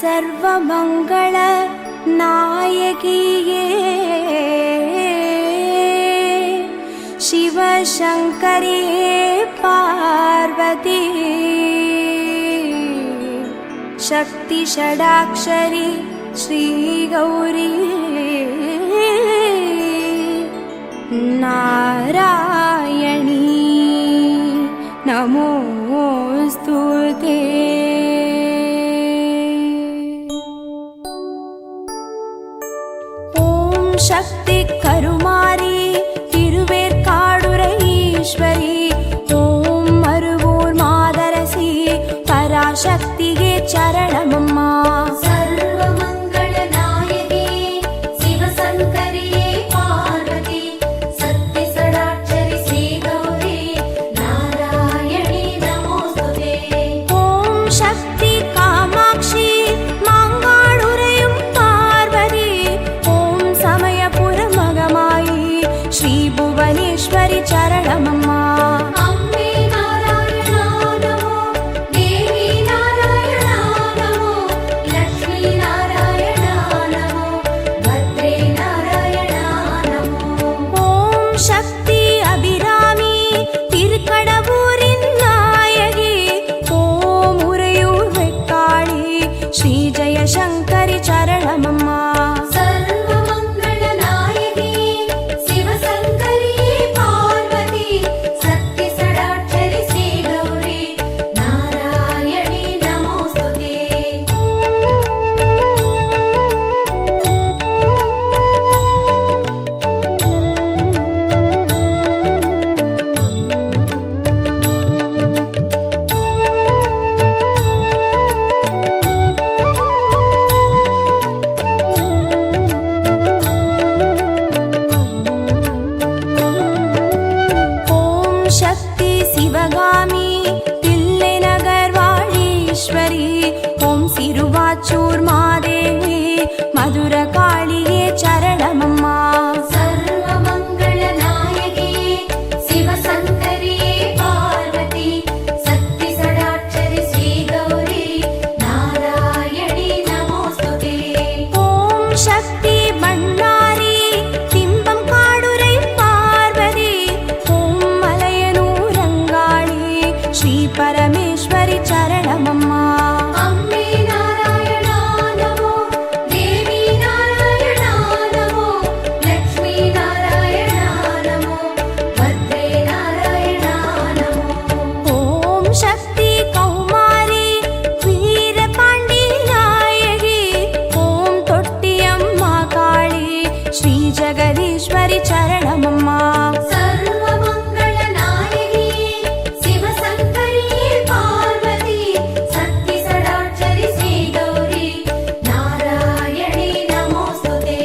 ಸರ್ವಮಂಗಳ ನಾಯಕಿಯೇ ಶಿವಶಂಕರಿಯೇ ಪಾರ್ವತಿ ಶಕ್ತಿ ಷಡಾಕ್ಷರಿ ಶ್ರೀ ಗೌರಿ ನಾರಾಯಣಿ ನಮೋಸ್ತುತೇ. ಓಂ ಶಕ್ತಿ ಕರುಮಾರಿ ತಿರುವೇರ್ಕಾಡುರೈ ಈಶ್ವರಿ ಓಂ ಮರುವೂರ್ ಮಾದರಸಿ ಪರಾಶಕ್ತಿಗೆ ಚರಣಮಮ್ಮ. ಚರಣಮಮ್ಮ. ಅಮ್ಮೆ ನಾರಾಯಣ ನಮೋ, ದೇವಿ ನಾರಾಯಣ ನಮೋ, ಲಕ್ಷ್ಮೀ ನಾರಾಯಣ ನಮೋ, ಭದ್ರೇ ನಾರಾಯಣ ನಮೋ. ಓಂ ಶಕ್ತಿ ಅಭಿರಾಮಿ ತಿರುಕಡವೂರಿನ ನಾಯಕಿ ಓಂ ಉರೆಯೂರ್ ಬೆಕ್ಕಾಳಿ ಶ್ರೀ ಜಯಶಂಕರಿ ಚರಣಮಮ್ಮ. ಶಕ್ತಿ ಶಿವಗಾಮಿ ತಿಲ್ಲೆ ನಗರ್ವಾಳೀಶ್ವರಿ ಓಂ ಸಿರುವಾಚೂರ್ ಮಾದೇವಿ ಮಧುರ ಕಾಳಿಗೆ ಚರಣಮಮ್ಮ. ಸರ್ವಮಂಗಳ ನಾಯಕಿ ಶಿವಶಂಕರಿಯೇ ಪಾರ್ವತಿ ಶಕ್ತಿ ಷಡಾಕ್ಷರಿ ಶ್ರೀ ಗೌರಿ ನಾರಾಯಣಿ ನಮೋಸ್ತುತೇ. ಓಂ ಶಕ್ತಿ ಬಣ್ಣಾರಿ ತಿಂಬಂ ಕಾಡುರೈ ಪಾರ್ವತಿ ಓಂ ಮಲಯನೂರಂಗಾಳಿ ಶ್ರೀ ಪರಮೇಶ್ವರಿ ಚರಣಮಮ್ಮ. ಅಮ್ಮೆ ನಾರಾಯಣ ನಮೋ, ದೇವಿ ನಾರಾಯಣ ನಮೋ, ಲಕ್ಷ್ಮೀ ನಾರಾಯಣ ನಮೋ, ಭದ್ರೇ ನಾರಾಯಣ ನಮೋ. ಓಂ ಶಕ್ತಿ ಕೌಮಾರಿ ವೀರಪಾಂಡಿ ನಾಯಕಿ ಓಂ ತೊಟ್ಟಿಯಮ್ಮ ಕಾಳಿ ಶ್ರೀ ಜಗದೀಶ್ವರಿ ಚರಣಮಮ್ಮ. ಸರ್ವಮಂಗಳ ನಾಯಕಿ ಶಿವಶಂಕರಿಯೇ ಪಾರ್ವತಿ ಶಕ್ತಿ ಷಡಾಕ್ಷರಿ ಶ್ರೀ ಗೌರಿ ನಾರಾಯಣಿ ನಮೋಸ್ತುತೇ.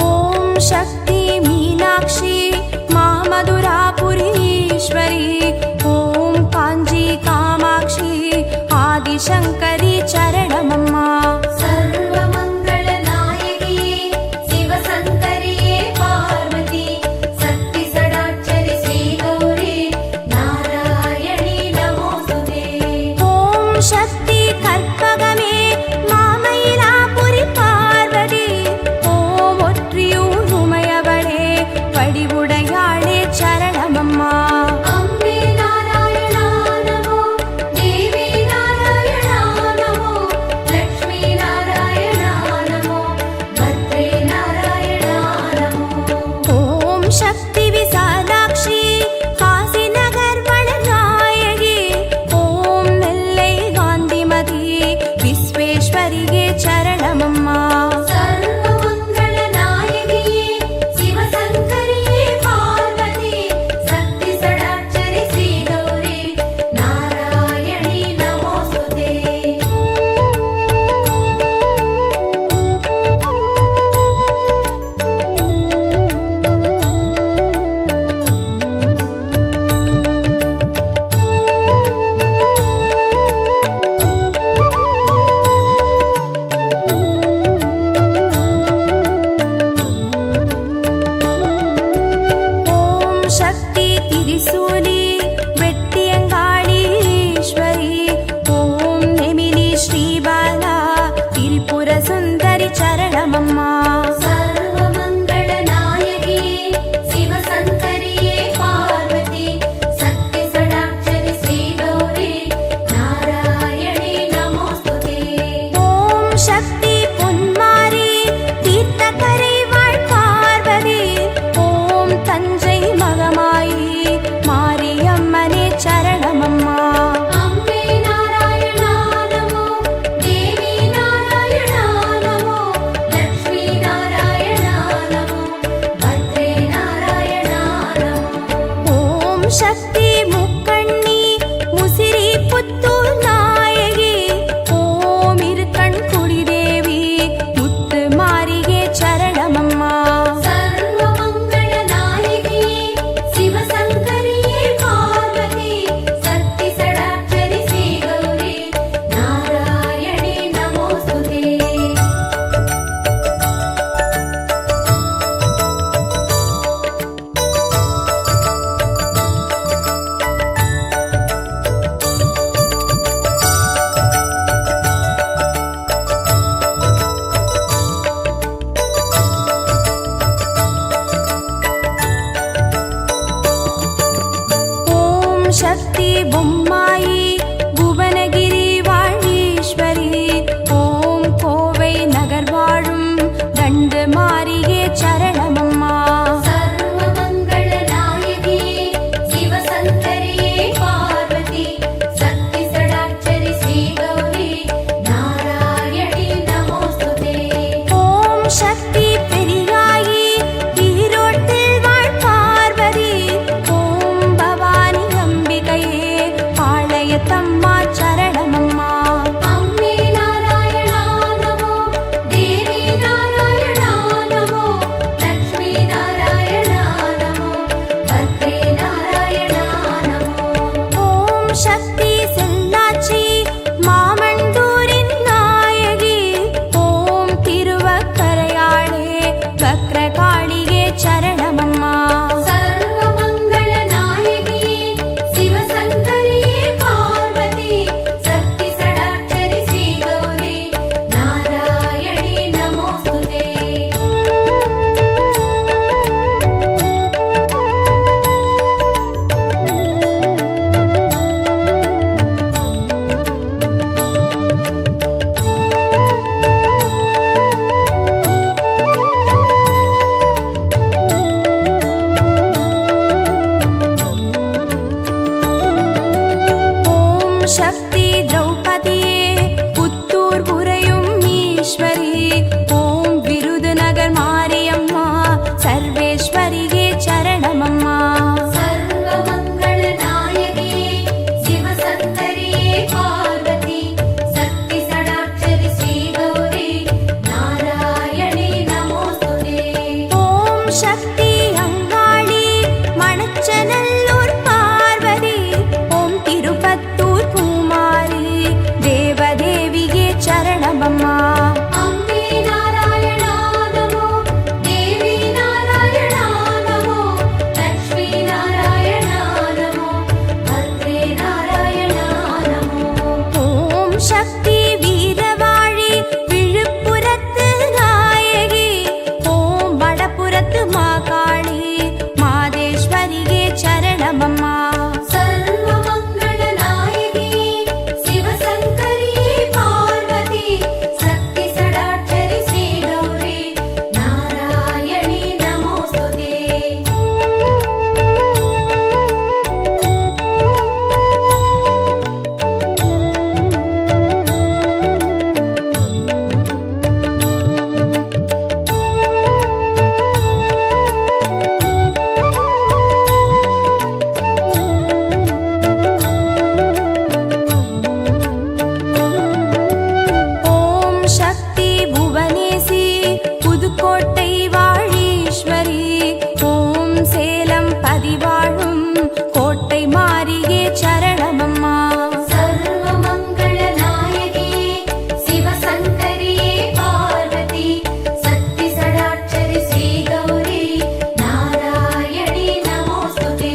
ಓಂ ಶಕ್ತಿ ಮೀನಾಕ್ಷಿ ಮಾ ಮಧುರಾಪುರೀಶ್ವರಿ ಓಂ ಕಾಂಜಿ ಕಾಮಾಕ್ಷಿ ಆದಿಶಂಕರಿ ಚರಣಮಮ್ಮ. ಸರ್ವಮಂಗಳ ನಾಯಕಿ ಶಿವಶಂಕರಿಯೇ ಪಾರ್ವತಿ ಶಕ್ತಿ ಷಡಾಕ್ಷರಿ ಶ್ರೀ ಗೌರಿ ನಾರಾಯಣಿ ನಮೋಸ್ತುತೇ. ಓಂ ಶಕ್ತಿ ಕರ್ಪಗಮೇ ಮಾ ಮೈಲಾಪುರಿ ಪಾರ್ವತಿ ಓಂ ಒಟ್ರಿಯೂರ್ ಉಮಯವಳೆ ಪಡಿವುಡೆಯಾಳೆ ಚರಣಮಮ್ಮ. ಅಮ್ಮೆ ನಾರಾಯಣ ನಮೋ, ದೇವಿ ನಾರಾಯಣ ನಮೋ, ಕಾಳಿ ಮಾದೇಶ್ವರಿಗೆ ಚರಣಮಮ್ಮ. ಸರ್ವಮಂಗಳನಾಯಕಿಯೇ ಶಿವಶಂಕರಿಯೇ ಪಾರ್ವತಿ ಶಕ್ತಿ ಷಡಾಕ್ಷರಿ ಶ್ರೀ ಗೌರಿ ನಾರಾಯಣಿ ನಮೋಸ್ತುತೇ. ஓம் சக்தி புவனேசி புதுக்கோட்டை வாழீஸ்வரி ஓம் சேலம் பதிவாழும் கோட்டை மாரியே சரணமம்மா. ಸರ್ವಮಂಗಳನಾಯಕಿಯೇ ಶಿವಶಂಕರಿಯೇ ಪಾರ್ವತಿ ಶಕ್ತಿ ಷಡಾಕ್ಷರಿ ಶ್ರೀ ಗೌರಿ ನಾರಾಯಣಿ ನಮೋಸ್ತುತೇ.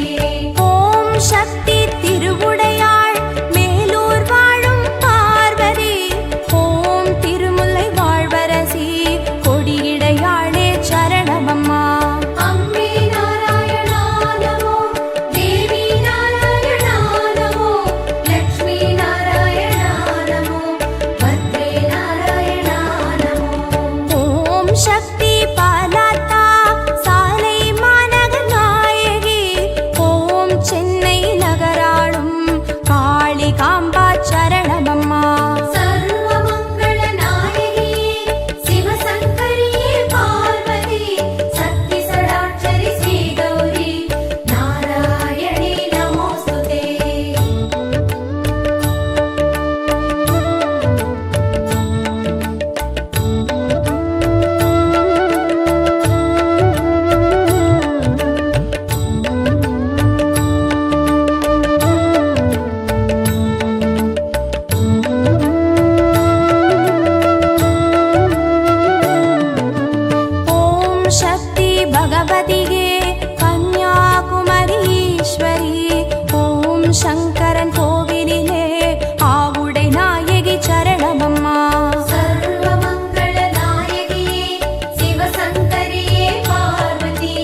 ஓம் சக்தி திருவுடையாள் மேலூர் வாழும் பார்வதி ஓம் திருமுல்லை வாழ்வரசி கொடியிடையாளே சரணமம்மா. அம்பே நாராயணா நமோ தேவி நாராயணா நமோ லக்ஷ்மி நாராயணா நமோ பத்ரே நாராயணா நமோ. ஓம் சக்தி பாலாத்தா சாலை மாநகர் நாயகி ஓம் சென்னை நகராளும் காளிகாம்பா சரணமம்மா. ಸರ್ವಮಂಗಳನಾಯಕಿಯೇ ಶಿವಶಂಕರಿಯೇ ಪಾರ್ವತಿ ಶಕ್ತಿ ಷಡಾಕ್ಷರಿ ಶ್ರೀ ಗೌರಿ ನಾರಾಯಣಿ ನಮೋಸ್ತುತೇ. ஓம் சக்தி பகவதியே கன்யாகுமரீஸ்வரி ஓம் சங்கரன் கோவிலிலே ஆவுடை நாயகி சரணமம்மா. ಸರ್ವಮಂಗಳನಾಯಕಿಯೇ ಶಿವಶಂಕರಿಯೇ ಪಾರ್ವತಿ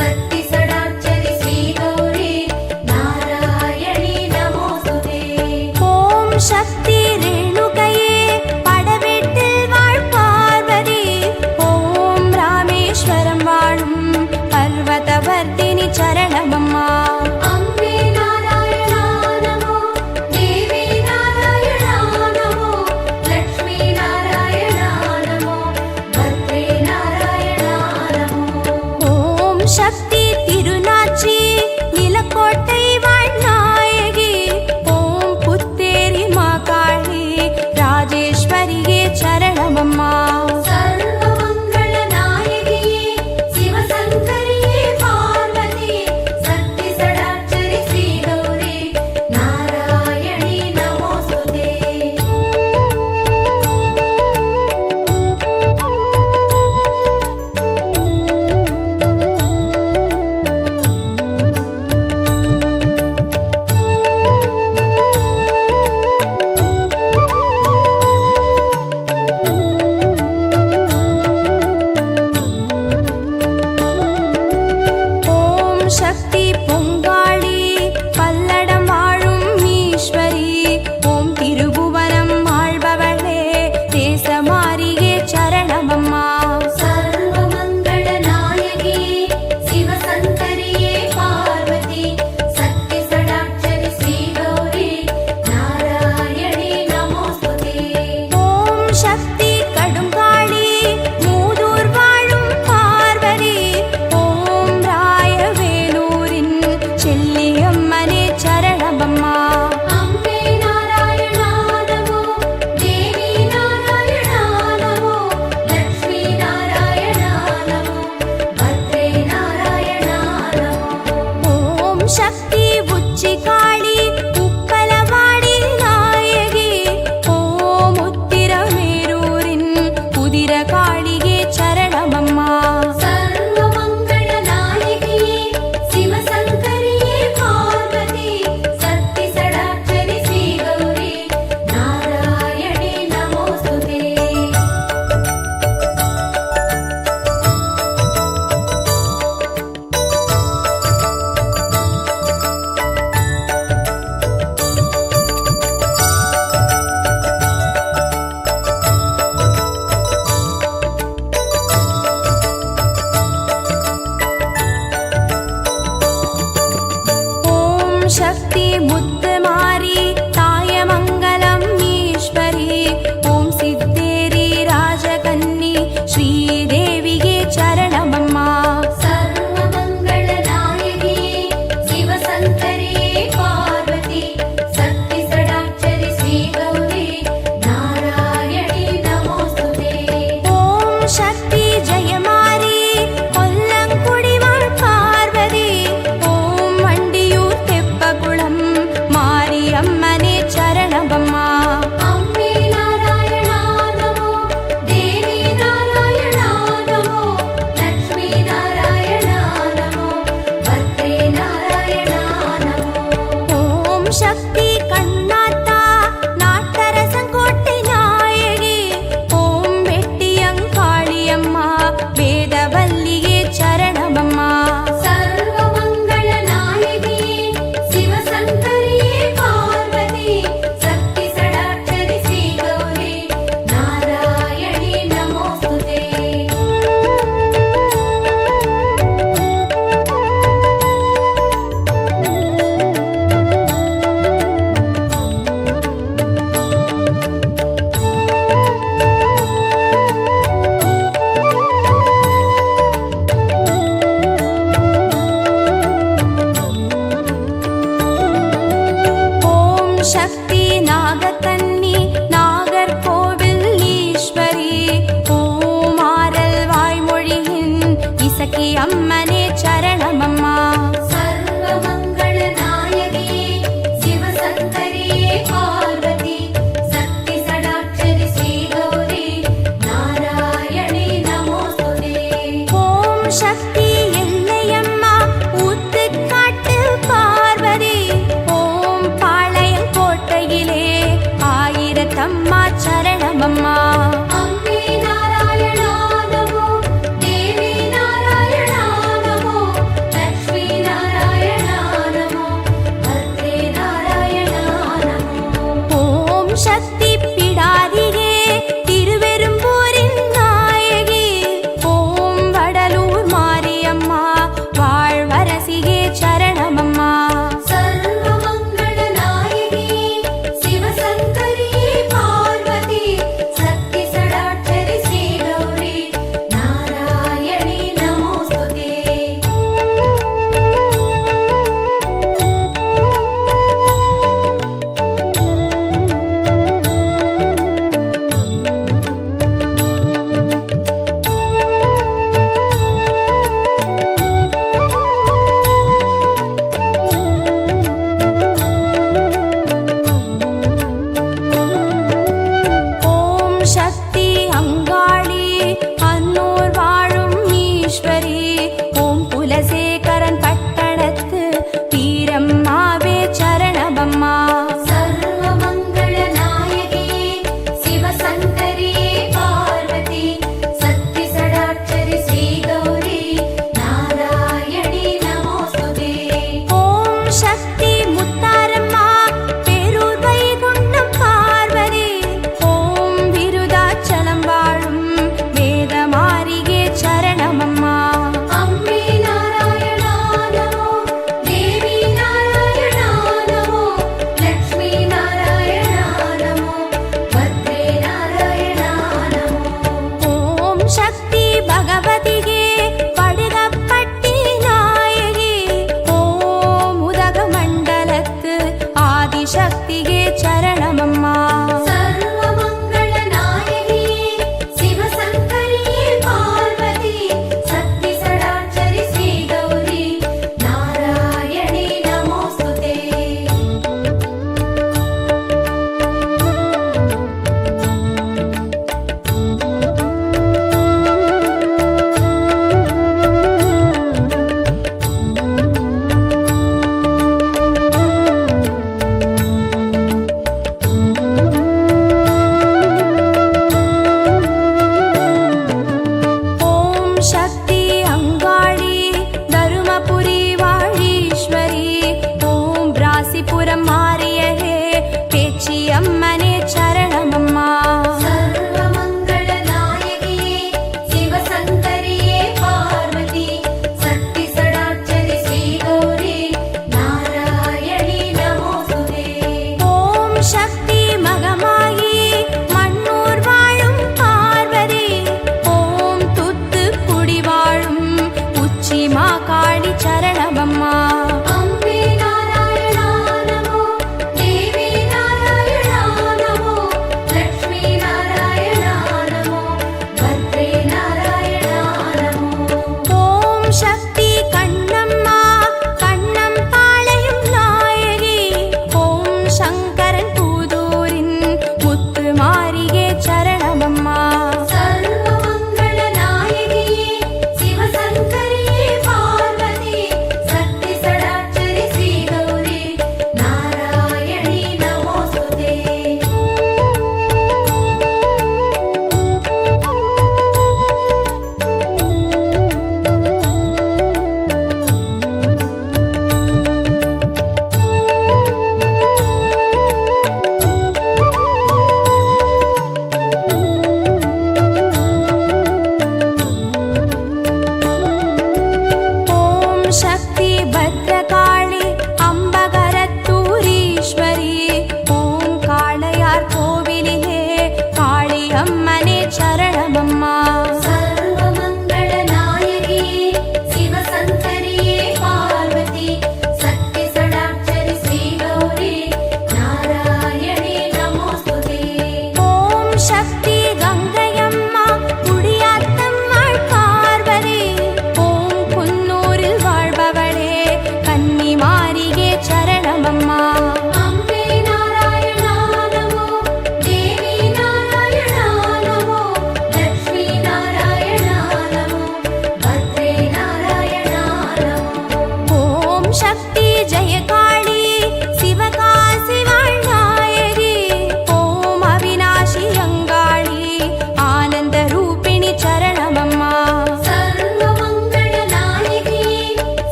ಶಕ್ತಿ ಷಡಾಕ್ಷರಿ ಶ್ರೀ ಗೌರಿ ನಾರಾಯಣಿ ನಮೋಸ್ತುತೇ. ஓம் சக்தி ரேணுகையே படவேட்டில் வாழ் பார்வதி ஓம் ராமேஸ்வரம் வாழும் பர்வதவர்த்தினி சரணமம்மா. அம்பே நாராயணா நமோ தேவி நாராயணா நமோ லக்ஷ்மி நாராயணா நமோ பத்ரே நாராயணா நமோ. ஓம் சக்தி திருநாச்சி நிலக்கோட்டை வாழ் நாயகி ஓம் புத்தேரி மாகாளி ராஜேஸ்வரியே சரணமம்மா. ಸರ್ವಮಂಗಳನಾಯಕಿಯೇ ಶಿವಶಂಕರಿಯೇ ಪಾರ್ವತಿ ಶಕ್ತಿ ಷಡಾಕ್ಷರಿ ಶ್ರೀ ಗೌರಿ ನಾರಾಯಣಿ ನಮೋಸ್ತುತೇ. ஓம் சக்தி பொங்காளி பல்லடம் வாழும் ஈஸ்வரி ஓம் திருபுவனம் ஆள்பவளே தேசமாரியே சரணமம்மா. ಸರ್ವಮಂಗಳನಾಯಕಿಯೇ ಶಿವಶಂಕರಿಯೇ ಪಾರ್ವತಿ ಶಕ್ತಿ ಷಡಾಕ್ಷರಿ ಶ್ರೀ ಗೌರಿ ನಾರಾಯಣಿ ನಮೋಸ್ತುತೇ. ஓம் சக்தி கடுங்காளி மூதூர் வாழும் பார்வதி ஓம் ராயவேலூர் शक्ति मुद्दमारी तायमङ्गलम् ईश्वरी ॐ सिद्धेरी राजकन्नी श्रीदेविगे चरणमम्मा सर्वमङ्गलदायिनी शिवशङ्करिये पार्वती शक्तिषडाक्षरि श्रीगौरी नारायणी नमोऽस्तुते ॐ शक्ति जयमारी कोल्लङ्कुडिवाळ् पार्वती ॐ वण्डियूर् तेप्पकुळम् मारिया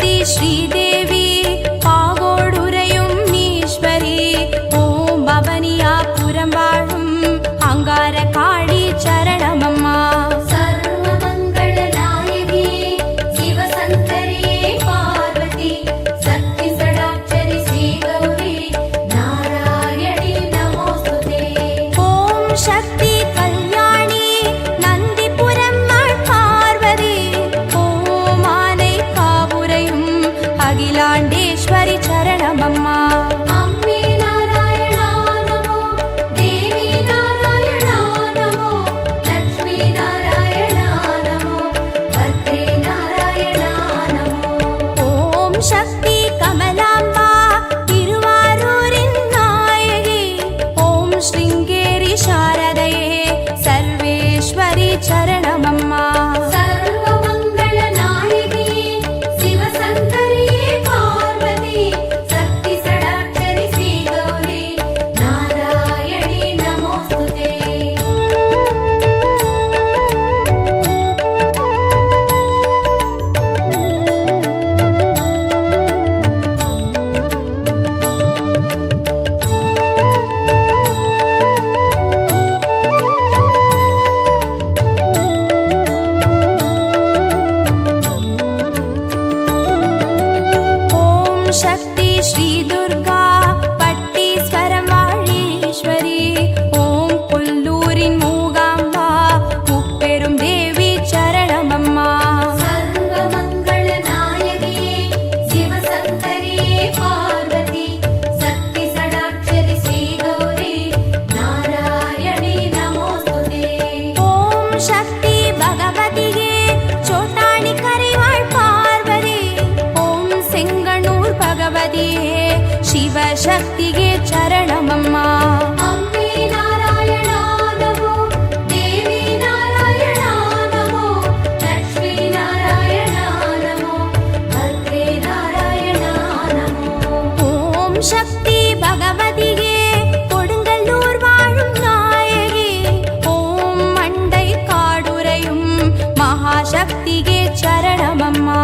சக்தி ஸ்ரீதேவி பாவோடுரையும் ஈஸ்வரி ஓம் பவனியாபுரம் வாழும் அங்கார காளி சரணமம்மா சர்வமங்கள நாயகி சிவசங்கரியே பார்வதி சக்தி சடாட்சரி ஸ்ரீ கௌரி நாராயணி நமோஸ்துதே ஓம் சக்தி கல்யாணி நந்திபுரம் பார்வதி ஓம் ஆனை காவுரையும் அகிலாண்டேஸ்வரி சரணமம்மா அம்மே நாராயணா நமோ தேவி நாராயணா நமோ லக்ஷ்மி நாராயணா நமோ பத்ரே நாராயணா நமோ ஓம் சக்தி கமலாம்பா திருவாரூரின் நாயகி ஓம் ஸ்ருங்கேரி சாரதையே சர்வேஸ்வரி சரணமம்மா சர்வமங்கள நாயகி சிவசங்கரியே பார்வதி சக்தி சடாட்சரி ஸ்ரீ கௌரி நாராயணி நமோஸ்துதே ஓம் சக்தி ஸ்ரீ துர்கா பட்டீஸ்வரம் வாழீஸ்வரி ஓம் புல்லூரின் மூகாம்பா முப்பெரும் தேவி சரணமம்மா சர்வமங்கள நாயகி சிவசங்கரியே பார்வதி சக்தி சடாட்சரி ஸ்ரீ கௌரி நாராயணி நமோஸ்துதே ஓம் சக்தி பகவதியே சோட்டாணி கரைவாழ் பார்வதி ஓம் செங்கனூர் பகவதியே சிவசக்தியே சரணமம்மா அம்மே நாராயணா நமோ தேவி நாராயணா நமோ லக்ஷ்மி நாராயணா நமோ பத்ரே நாராயணா நமோ ஓம் சக்தி பகவதியே கொடுங்கல்லூர் வாழும் நாயகி ஓம் மண்டை காடுரையும் மகாசக்தியே சரணமம்மா